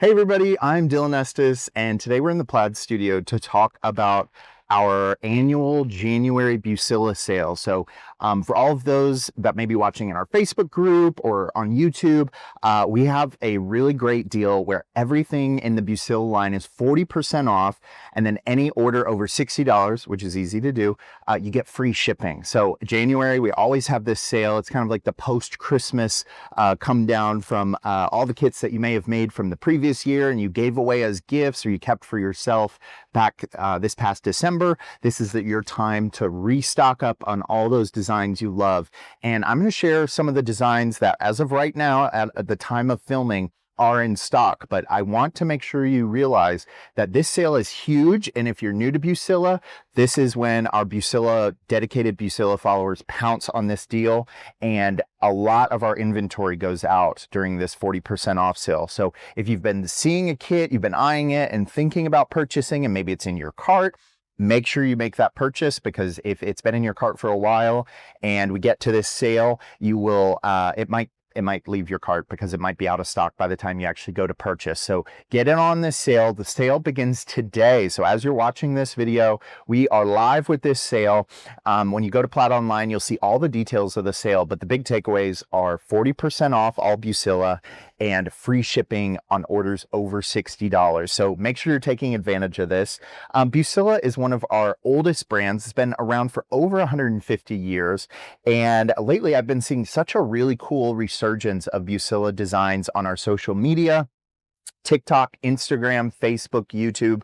Hey everybody, I'm Dylan Estes, and today we're in the Plaid studio to talk about our annual January Bucilla sale. So for all of those that may be watching in our Facebook group or on YouTube, we have a really great deal where everything in the Bucilla line is 40% off, and then any order over $60, which is easy to do, you get free shipping. So January, we always have this sale. It's kind of like the post-Christmas come down from all the kits that you may have made from the previous year and you gave away as gifts or you kept for yourself back this past December. This is your time to restock up on all those designs you love. And I'm going to share some of the designs that as of right now at the time of filming are in stock, but I want to make sure you realize that this sale is huge. And if you're new to Bucilla, this is when our dedicated Bucilla followers pounce on this deal. And a lot of our inventory goes out during this 40% off sale. So if you've been seeing a kit, you've been eyeing it and thinking about purchasing, and maybe it's in your cart, make sure you make that purchase, because if it's been in your cart for a while and we get to this sale, you will, it might leave your cart because it might be out of stock by the time you actually go to purchase. So get in on this sale. The sale begins today. So as you're watching this video, we are live with this sale. When you go to Plaid Online, you'll see all the details of the sale, but the big takeaways are 40% off all Bucilla and free shipping on orders over $60. So make sure you're taking advantage of this. Bucilla is one of our oldest brands. It's been around for over 150 years. And lately I've been seeing such a really cool resurgence of Bucilla designs on our social media. TikTok, Instagram, Facebook, YouTube.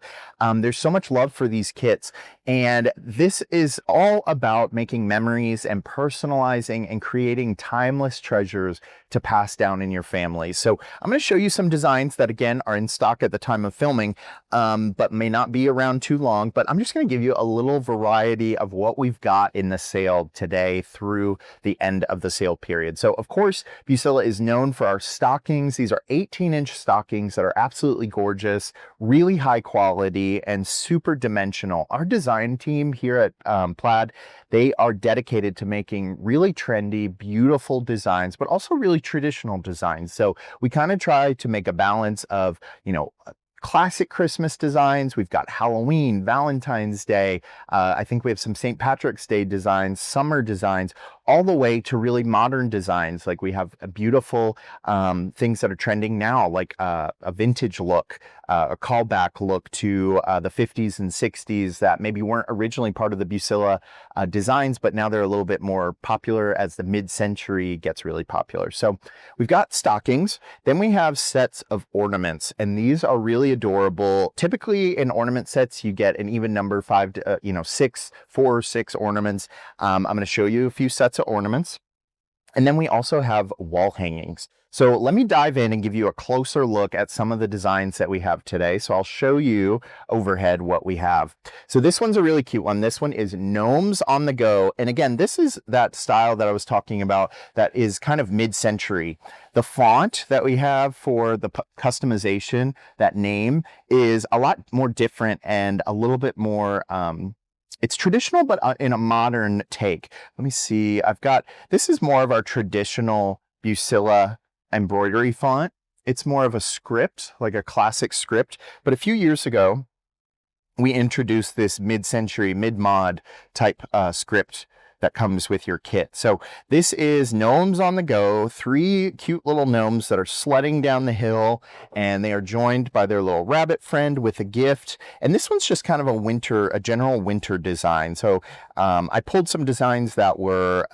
There's so much love for these kits. And this is all about making memories and personalizing and creating timeless treasures to pass down in your family. So I'm going to show you some designs that, again, are in stock at the time of filming, but may not be around too long. But I'm just going to give you a little variety of what we've got in the sale today through the end of the sale period. So, of course, Bucilla is known for our stockings. These are 18-inch stockings that are absolutely gorgeous, really high quality, and super dimensional. Our design team here at Plaid, they are dedicated to making really trendy, beautiful designs, but also really traditional designs. So we kind of try to make a balance of, classic Christmas designs. We've got Halloween, Valentine's Day. I think we have some St. Patrick's Day designs, summer designs, all the way to really modern designs. Like we have a beautiful things that are trending now, like a vintage look, a callback look to the 50s and 60s that maybe weren't originally part of the Bucilla designs, but now they're a little bit more popular as the mid-century gets really popular. So we've got stockings. Then we have sets of ornaments, and these are really adorable. Typically in ornament sets, you get an even number, 4 or 6 ornaments. I'm going to show you a few sets of ornaments. And then we also have wall hangings. So let me dive in and give you a closer look at some of the designs that we have today. So I'll show you overhead what we have. So this one's a really cute one. This one is Gnomes on the Go. And again, this is that style that I was talking about that is kind of mid-century. The font that we have for the customization, that name, is a lot more different and a little bit more it's traditional, but in a modern take. Let me see. This is more of our traditional Bucilla embroidery font. It's more of a script, like a classic script. But a few years ago, we introduced this mid-century, mid-mod type script that comes with your kit. So this is Gnomes on the Go, 3 cute little gnomes that are sledding down the hill, and they are joined by their little rabbit friend with a gift. And this one's just kind of a general winter design. So I pulled some designs that were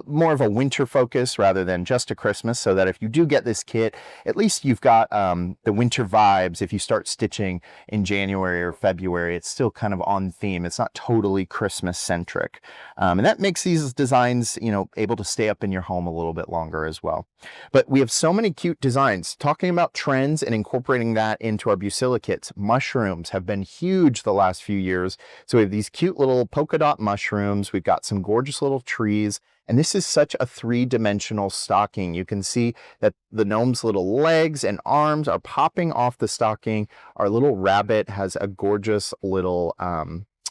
more of a winter focus rather than just a Christmas, so that if you do get this kit, at least you've got the winter vibes. If you start stitching in January or February, it's still kind of on theme. It's not totally Christmas centric. And that makes these designs, able to stay up in your home a little bit longer as well. But we have so many cute designs. Talking about trends and incorporating that into our Bucilla kits, mushrooms have been huge the last few years. So we have these cute little polka dot mushrooms. We've got some gorgeous little trees. And this is such a 3-dimensional stocking. You can see that the gnome's little legs and arms are popping off the stocking. Our little rabbit has a gorgeous little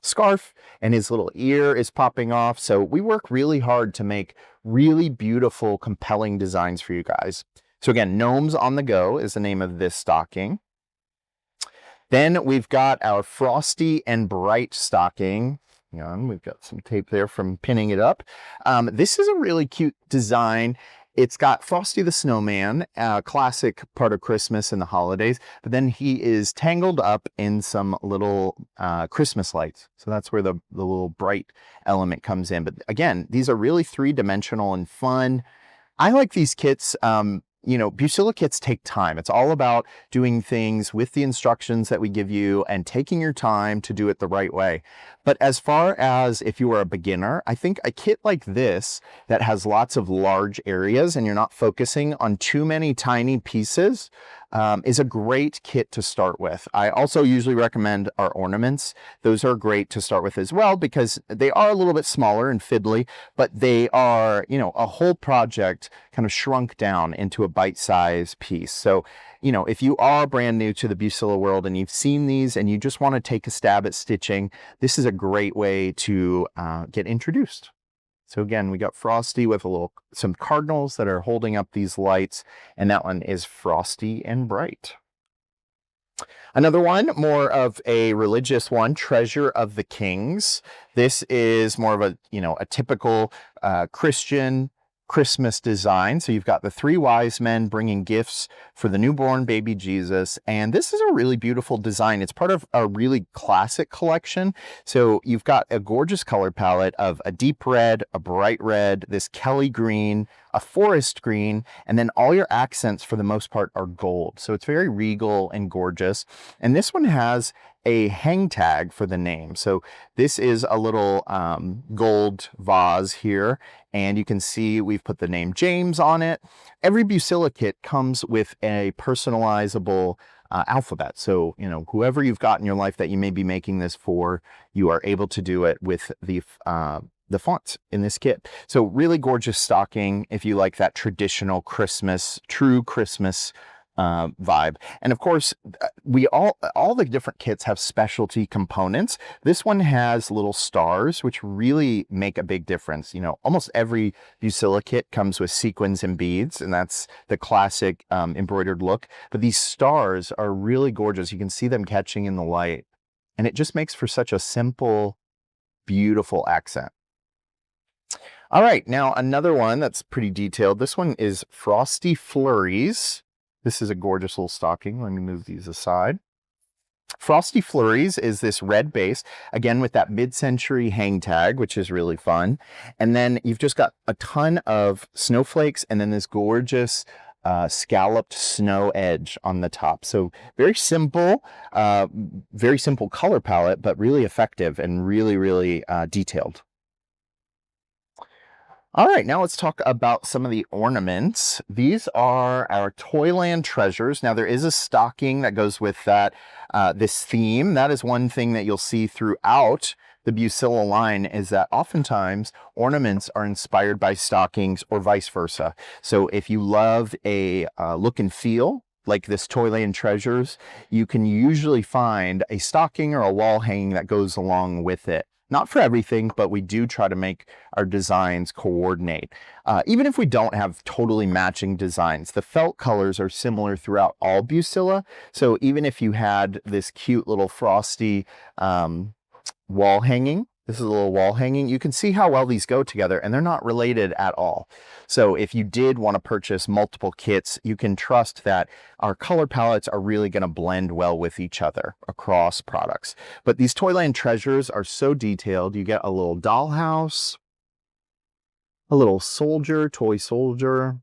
scarf, and his little ear is popping off. So we work really hard to make really beautiful, compelling designs for you guys. So again, Gnomes on the Go is the name of this stocking. Then we've got our Frosty and Bright stocking. Hang on, we've got some tape there from pinning it up. This is a really cute design. It's got Frosty the Snowman, a classic part of Christmas and the holidays, but then he is tangled up in some little Christmas lights. So that's where the little bright element comes in. But again, these are really three-dimensional and fun. I like these kits. You know, Bucilla kits take time. It's all about doing things with the instructions that we give you and taking your time to do it the right way. But as far as if you are a beginner, I think a kit like this that has lots of large areas and you're not focusing on too many tiny pieces is a great kit to start with. I also usually recommend our ornaments. Those are great to start with as well because they are a little bit smaller and fiddly, but they are, you know, a whole project kind of shrunk down into a bite-sized piece. So, you know, if you are brand new to the Bucilla world and you've seen these and you just want to take a stab at stitching, this is a great way to get introduced. So again, we got Frosty with some cardinals that are holding up these lights, and that one is Frosty and Bright. Another one, more of a religious one, Treasure of the Kings. This is more of a, you know, a typical Christian Christmas design. So you've got the three wise men bringing gifts for the newborn baby Jesus. And this is a really beautiful design. It's part of a really classic collection. So you've got a gorgeous color palette of a deep red, a bright red, this Kelly green, a forest green, and then all your accents for the most part are gold. So it's very regal and gorgeous. And this one has a hang tag for the name. So this is a little gold vase here, and you can see we've put the name James on it. Every Bucilla kit comes with a personalizable alphabet. So, you know, whoever you've got in your life that you may be making this for, you are able to do it with the fonts in this kit. So really gorgeous stocking if you like that traditional Christmas, true Christmas vibe. And of course, all the different kits have specialty components. This one has little stars, which really make a big difference. You know, almost every Bucilla kit comes with sequins and beads, and that's the classic embroidered look. But these stars are really gorgeous. You can see them catching in the light, and it just makes for such a simple, beautiful accent. All right, now another one that's pretty detailed. This one is Frosty Flurries. This is a gorgeous little stocking. Let me move these aside. Frosty Flurries is this red base, again with that mid-century hang tag, which is really fun. And then you've just got a ton of snowflakes and then this gorgeous scalloped snow edge on the top. So very simple color palette, but really effective and really, really detailed. All right, now let's talk about some of the ornaments. These are our Toyland treasures. Now there is a stocking that goes with that, this theme. That is one thing that you'll see throughout the Bucilla line is that oftentimes ornaments are inspired by stockings or vice versa. So if you love a look and feel like this Toyland treasures, you can usually find a stocking or a wall hanging that goes along with it. Not for everything, but we do try to make our designs coordinate. Even if we don't have totally matching designs, the felt colors are similar throughout all Bucilla. So even if you had this cute little Frosty wall hanging, this is a little wall hanging, you can see how well these go together, and they're not related at all. So if you did want to purchase multiple kits, you can trust that our color palettes are really going to blend well with each other across products. But these Toyland treasures are so detailed. You get a little dollhouse, a little soldier, toy soldier,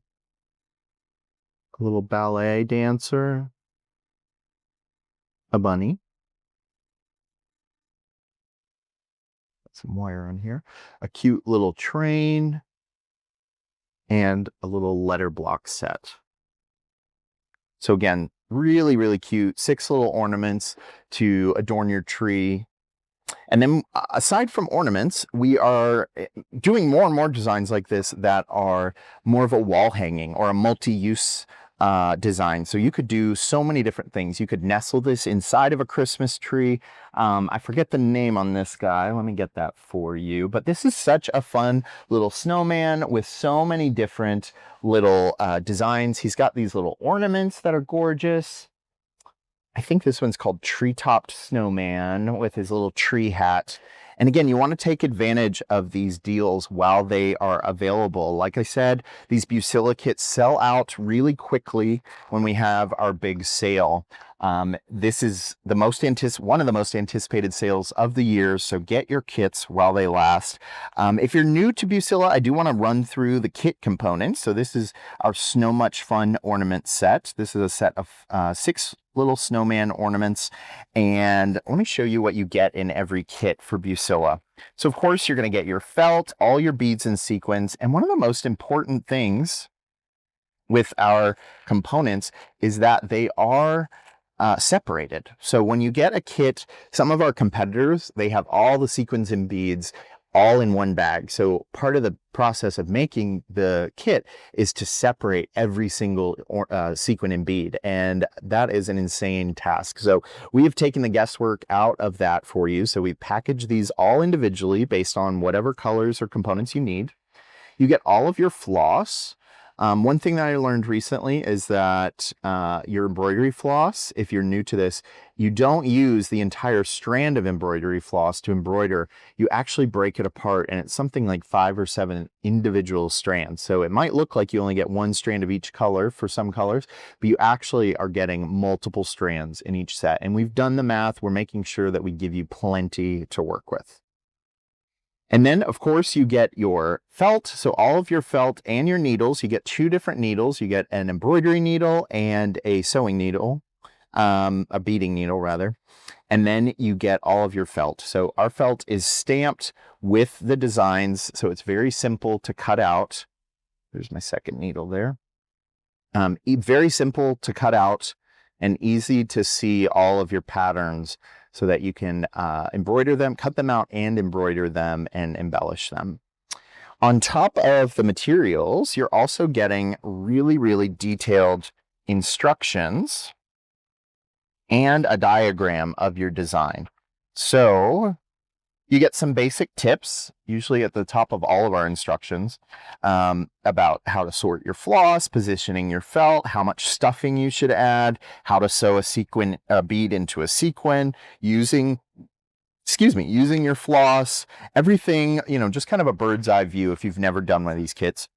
a little ballet dancer, a bunny, some wire on here, a cute little train, and a little letter block set. So again, really, really cute. 6 little ornaments to adorn your tree. And then aside from ornaments, we are doing more and more designs like this that are more of a wall hanging or a multi-use design. So you could do so many different things. You could nestle this inside of a Christmas tree. I forget the name on this guy. Let me get that for you. But this is such a fun little snowman with so many different little designs. He's got these little ornaments that are gorgeous. I think this one's called Tree-Topped Snowman with his little tree hat. And again, you want to take advantage of these deals while they are available. Like I said, these Bucilla kits sell out really quickly when we have our big sale. This is the one of the most anticipated sales of the year, so get your kits while they last. If you're new to Bucilla, I do want to run through the kit components. So this is our Snow Much Fun ornament set. This is a set of 6 little snowman ornaments, and let me show you what you get in every kit for Bucilla. So of course you're going to get your felt, all your beads and sequins, and one of the most important things with our components is that they are separated. So when you get a kit, some of our competitors, they have all the sequins and beads all in one bag. So part of the process of making the kit is to separate every single sequin and bead. And that is an insane task. So we have taken the guesswork out of that for you. So we package these all individually based on whatever colors or components you need. You get all of your floss. One thing that I learned recently is that your embroidery floss, if you're new to this, you don't use the entire strand of embroidery floss to embroider. You actually break it apart, and it's something like 5 or 7 individual strands. So it might look like you only get 1 strand of each color for some colors, but you actually are getting multiple strands in each set. And we've done the math. We're making sure that we give you plenty to work with. And then, of course, you get your felt. So all of your felt and your needles, you get 2 different needles. You get an embroidery needle and a sewing needle, a beading needle rather. And then you get all of your felt. So our felt is stamped with the designs. So it's very simple to cut out. There's my second needle there. Very simple to cut out and easy to see all of your patterns so that you can embroider them, cut them out and embroider them and embellish them. On top of the materials, you're also getting really, really detailed instructions and a diagram of your design. So you get some basic tips, usually at the top of all of our instructions, about how to sort your floss, positioning your felt, how much stuffing you should add, how to sew a bead into a sequin, using your floss, everything, just kind of a bird's eye view if you've never done one of these kits.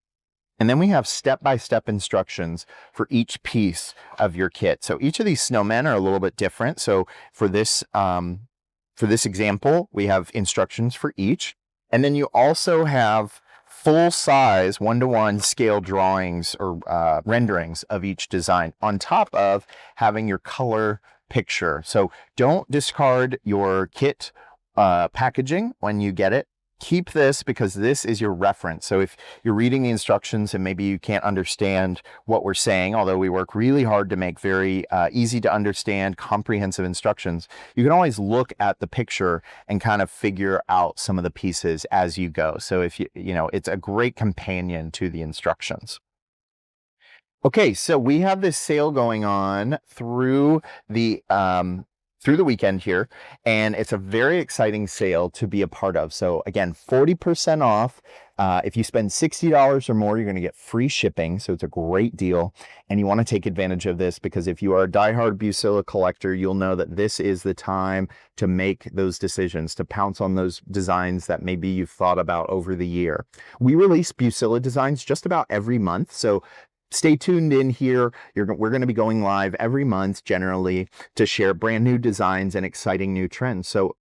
And then we have step-by-step instructions for each piece of your kit. So each of these snowmen are a little bit different. So for this example, we have instructions for each. And then you also have full-size, 1-to-1 scale drawings or renderings of each design on top of having your color picture. So don't discard your kit packaging when you get it. Keep this because this is your reference. So if you're reading the instructions and maybe you can't understand what we're saying, although we work really hard to make very easy to understand, comprehensive instructions, you can always look at the picture and kind of figure out some of the pieces as you go. So if it's a great companion to the instructions. Okay, so we have this sale going on through the weekend here, and it's a very exciting sale to be a part of. So again, 40% off. If you spend $60 or more, you're going to get free shipping. So it's a great deal, and you want to take advantage of this because if you are a diehard Bucilla collector, you'll know that this is the time to make those decisions, to pounce on those designs that maybe you've thought about over the year. We release Bucilla designs just about every month. So stay tuned in here. We're going to be going live every month generally to share brand new designs and exciting new trends. So